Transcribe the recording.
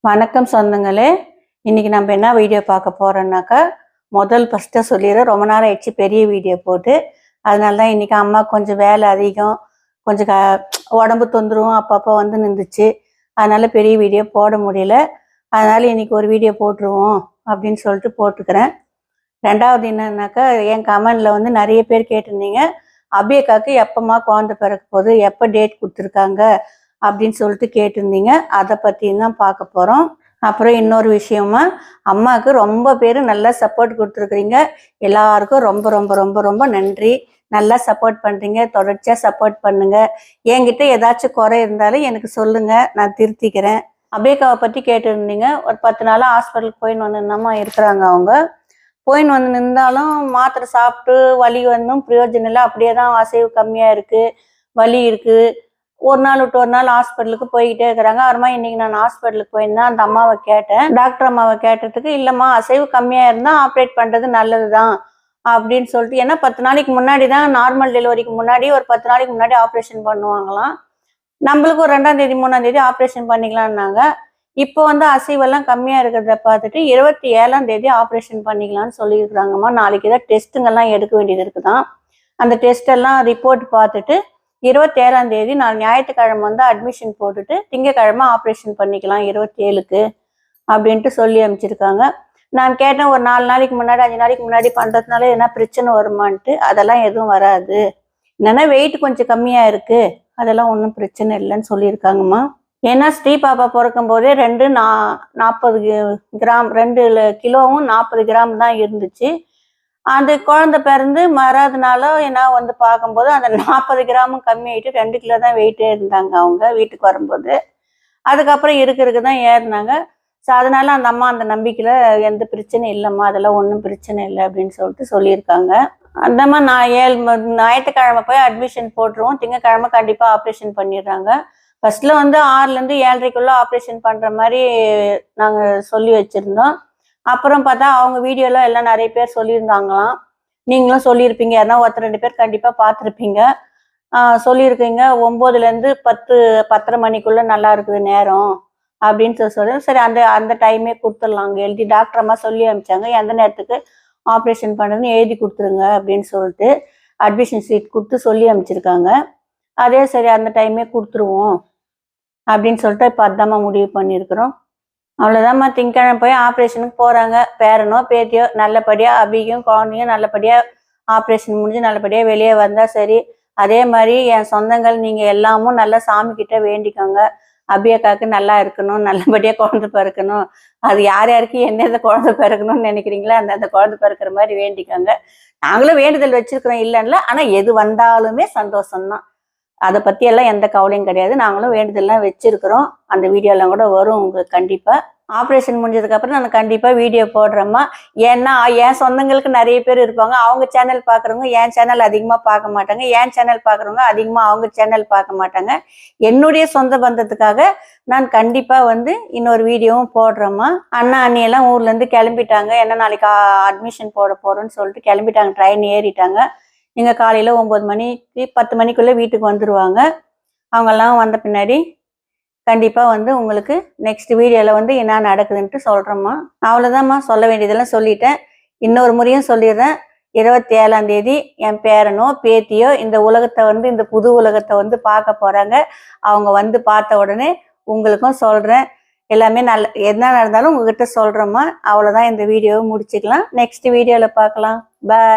வணக்கம் சொந்தங்களே. இன்னைக்கு நம்ம என்ன வீடியோ பார்க்க போறோம்னாக்கா, ஃபர்ஸ்ட்டு சொல்லிடுறேன், ரொம்ப நாள் ஆயிடுச்சு பெரிய வீடியோ போட்டு. அதனால தான் இன்னைக்கு அம்மா கொஞ்சம் வேலை அதிகம், கொஞ்சம் உடம்பு தொந்தரவும் அப்பப்போ வந்து நின்றுச்சு. அதனால பெரிய வீடியோ போட முடியல. அதனால இன்னைக்கு ஒரு வீடியோ போட்டுருவோம் அப்படின்னு சொல்லிட்டு போட்டுக்கிறேன். ரெண்டாவது என்னன்னாக்கா, என் கமெண்ட்ல வந்து நிறைய பேர் கேட்டிருந்தீங்க, அபியக்காக்கு எப்பமா குழந்தை பிறக்க போகுது, எப்போ டேட் கொடுத்துருக்காங்க அப்படின்னு சொல்லிட்டு கேட்டிருந்தீங்க. அதை பற்றி தான் பார்க்க போகிறோம். அப்புறம் இன்னொரு விஷயமா, அம்மாவுக்கு ரொம்ப பேர் நல்லா சப்போர்ட் கொடுத்துருக்குறீங்க. எல்லாருக்கும் ரொம்ப ரொம்ப ரொம்ப ரொம்ப நன்றி. நல்லா சப்போர்ட் பண்ணுறீங்க, தொடர்ச்சியாக சப்போர்ட் பண்ணுங்க. என்கிட்ட ஏதாச்சும் குறை இருந்தாலும் எனக்கு சொல்லுங்க, நான் திருத்திக்கிறேன். அபேகாவை பற்றி கேட்டுருந்தீங்க. ஒரு 10 நாளாக ஹாஸ்பிட்டலுக்கு போயின்னு வந்து இருக்கிறாங்க. அவங்க போயின்னு வந்து நின்றாலும் மாத்திரை சாப்பிட்டு வலி வந்தும் பிரயோஜனம் இல்லை. அப்படியே தான் அசைவு கம்மியாக இருக்குது, வலி இருக்குது. ஒரு நாள் விட்டு ஒரு நாள் ஹாஸ்பிட்டலுக்கு போய்கிட்டே இருக்கிறாங்க. அப்புறமா இன்னைக்கு நான் ஹாஸ்பிட்டலுக்கு போயிருந்தேன். அந்த அம்மாவை கேட்டேன், டாக்டர் அம்மாவை கேட்டதுக்கு, இல்லைம்மா அசைவு கம்மியாக இருந்தால் ஆப்ரேட் பண்ணுறது நல்லது தான் அப்படின்னு சொல்லிட்டு. ஏன்னா 10 நாளைக்கு முன்னாடி தான், நார்மல் டெலிவரிக்கு முன்னாடி ஒரு 10 நாளைக்கு முன்னாடி ஆப்ரேஷன் பண்ணுவாங்களாம். நம்மளுக்கு ஒரு 2ஆம் தேதி 3ஆம் தேதி ஆப்ரேஷன் பண்ணிக்கலான்னாங்க. இப்போ வந்து அசைவெல்லாம் கம்மியாக இருக்கிறத பார்த்துட்டு 27ஆம் தேதி ஆப்ரேஷன் பண்ணிக்கலாம்னு சொல்லியிருக்கிறாங்கம்மா. நாளைக்கு தான் டெஸ்ட்டுங்கெல்லாம் எடுக்க வேண்டியது இருக்குதான். அந்த டெஸ்ட்டெல்லாம் ரிப்போர்ட் பார்த்துட்டு 27ஆம் தேதி நான் ஞாயிற்றுக்கிழமை வந்து அட்மிஷன் போட்டுட்டு திங்கக்கிழமை ஆப்ரேஷன் பண்ணிக்கலாம் 27க்கு அப்படின்ட்டு சொல்லி அனுப்பிச்சிருக்காங்க. நான் கேட்டேன், ஒரு 4 நாளைக்கு முன்னாடி 5 நாளைக்கு முன்னாடி பண்ணுறதுனால என்ன பிரச்சனை வருமான்ட்டு. அதெல்லாம் எதுவும் வராது, என்னன்னா வெயிட் கொஞ்சம் கம்மியாக இருக்குது, அதெல்லாம் ஒன்றும் பிரச்சனை இல்லைன்னு சொல்லியிருக்காங்கம்மா. ஏன்னா ஸ்ரீ பாப்பா பிறக்கும் போதே 40 கிராம் 2 கிலோவும் 40 கிராம் தான் இருந்துச்சு. அந்த குழந்தை பிறந்து மறாதனால என்ன வந்து பார்க்கும்போது அந்த 40 கிராமும் கம்மியாயிட்டு 2 கிலோ தான் வெயிட்டே இருந்தாங்க அவங்க வீட்டுக்கு வரும்போது. அதுக்கப்புறம் இருக்கிறதுக்கு தான் ஏறினாங்க. ஸோ அதனால அந்த அம்மா அந்த நம்பிக்கையில் எந்த பிரச்சனையும் இல்லைம்மா, அதெல்லாம் ஒன்றும் பிரச்சனை இல்லை அப்படின்னு சொல்லிட்டு சொல்லியிருக்காங்க. அந்தம்மா நான் ஞாயிற்றுக்கிழமை போய் அட்மிஷன் போட்டுருவோம், திங்கக்கிழமை கண்டிப்பாக ஆப்ரேஷன் பண்ணிடுறாங்க. ஃபர்ஸ்ட்ல வந்து 6லேருந்து 7:30க்குள்ளே ஆப்ரேஷன் பண்ணுற மாதிரி நாங்கள் சொல்லி வச்சுருந்தோம். அப்புறம் பார்த்தா அவங்க வீடியோலாம் எல்லாம் நிறைய பேர் சொல்லியிருந்தாங்களாம். நீங்களும் சொல்லியிருப்பீங்க, யாருன்னா ஒருத்தர் 2 பேர் கண்டிப்பாக பார்த்துருப்பீங்க. சொல்லியிருக்கீங்க 9லேருந்து 10:30 மணிக்குள்ளே நல்லா இருக்குது நேரம் அப்படின்னு சொல்கிறேன். சரி, அந்த டைமே கொடுத்துடலாம். அங்கே எழுதி டாக்டர் அம்மா சொல்லி அனுப்பிச்சாங்க, எந்த நேரத்துக்கு ஆப்ரேஷன் பண்ணுறதுன்னு எழுதி கொடுத்துருங்க அப்படின்னு சொல்லிட்டு அட்மிஷன் சீட் கொடுத்து சொல்லி அனுப்பிச்சிருக்காங்க. அதே சரி அந்த டைமே கொடுத்துருவோம் அப்படின்னு சொல்லிட்டு இப்போ அதாம்மா முடிவு பண்ணியிருக்கிறோம். அவ்வளோதாம்மா, திங்கக்கிழமை போய் ஆப்ரேஷனுக்கு போகிறாங்க. பேரனோ பேத்தியோ நல்லபடியாக, அபிக்கும் குழந்தையும் நல்லபடியாக ஆப்ரேஷன் முடிஞ்சு நல்லபடியாக வெளியே வந்தால் சரி. அதே மாதிரி என் சொந்தங்கள் நீங்கள் எல்லாமும் நல்லா சாமிக்கிட்ட வேண்டிக்கோங்க, அபியக்காக்கு நல்லா இருக்கணும், நல்லபடியாக குழந்தை பிறக்கணும். அது யார் யாருக்கு எந்தெந்த குழந்தை பிறக்கணும்னு நினைக்கிறீங்களோ அந்த குழந்தை பிறக்கிற மாதிரி வேண்டிக்கோங்க. நாங்களும் வேண்டுதல் வச்சுருக்கிறோம், இல்லைன்னா. ஆனால் எது வந்தாலுமே சந்தோஷம்தான், அதை பற்றியெல்லாம் எந்த கவலையும் கிடையாது. நாங்களும் வேண்டுதல்லாம் வச்சுருக்கிறோம். அந்த வீடியோலாம் கூட வரும் உங்களுக்கு கண்டிப்பாக. ஆப்ரேஷன் முடிஞ்சதுக்கப்புறம் நான் கண்டிப்பாக வீடியோ போடுறேம்மா. ஏன்னா என் சொந்தங்களுக்கு நிறைய பேர் இருப்பாங்க, அவங்க சேனல் பார்க்குறவங்க என் சேனல் அதிகமாக பார்க்க மாட்டாங்க, என் சேனல் பார்க்குறவங்க அதிகமாக அவங்க சேனல் பார்க்க மாட்டாங்க. என்னுடைய சொந்த பந்தத்துக்காக நான் கண்டிப்பாக வந்து இன்னொரு வீடியோவும் போடுறேம்மா. அண்ணா அண்ணியெல்லாம் ஊர்லேருந்து கிளம்பிட்டாங்க. ஏன்னா நாளைக்கு அட்மிஷன் போட போகிறோன்னு சொல்லிட்டு கிளம்பிட்டாங்க, ட்ரெயின் ஏறிட்டாங்க. நீங்கள் காலையில் 9 மணிக்கு 10 மணிக்குள்ளே வீட்டுக்கு வந்துடுவாங்க. அவங்கெல்லாம் வந்த பின்னாடி கண்டிப்பாக வந்து உங்களுக்கு நெக்ஸ்ட் வீடியோவில் வந்து என்ன நடக்குதுன்ட்டு சொல்கிறோம்மா. அவ்வளோதாம்மா, சொல்ல வேண்டியதெல்லாம் சொல்லிட்டேன். இன்னொரு முறையும் சொல்லிடுறேன், 27ஆம் தேதி என் பேரனோ பேத்தியோ இந்த உலகத்தை வந்து, இந்த புது உலகத்தை வந்து பார்க்க போகிறாங்க. அவங்க வந்து பார்த்த உடனே உங்களுக்கும் சொல்கிறேன், எல்லாமே என்ன நடந்தாலும் உங்ககிட்ட சொல்கிறோம்மா. அவ்வளோதான், இந்த வீடியோவை முடிச்சுக்கலாம். நெக்ஸ்ட் வீடியோவில் பார்க்கலாம். பாய்.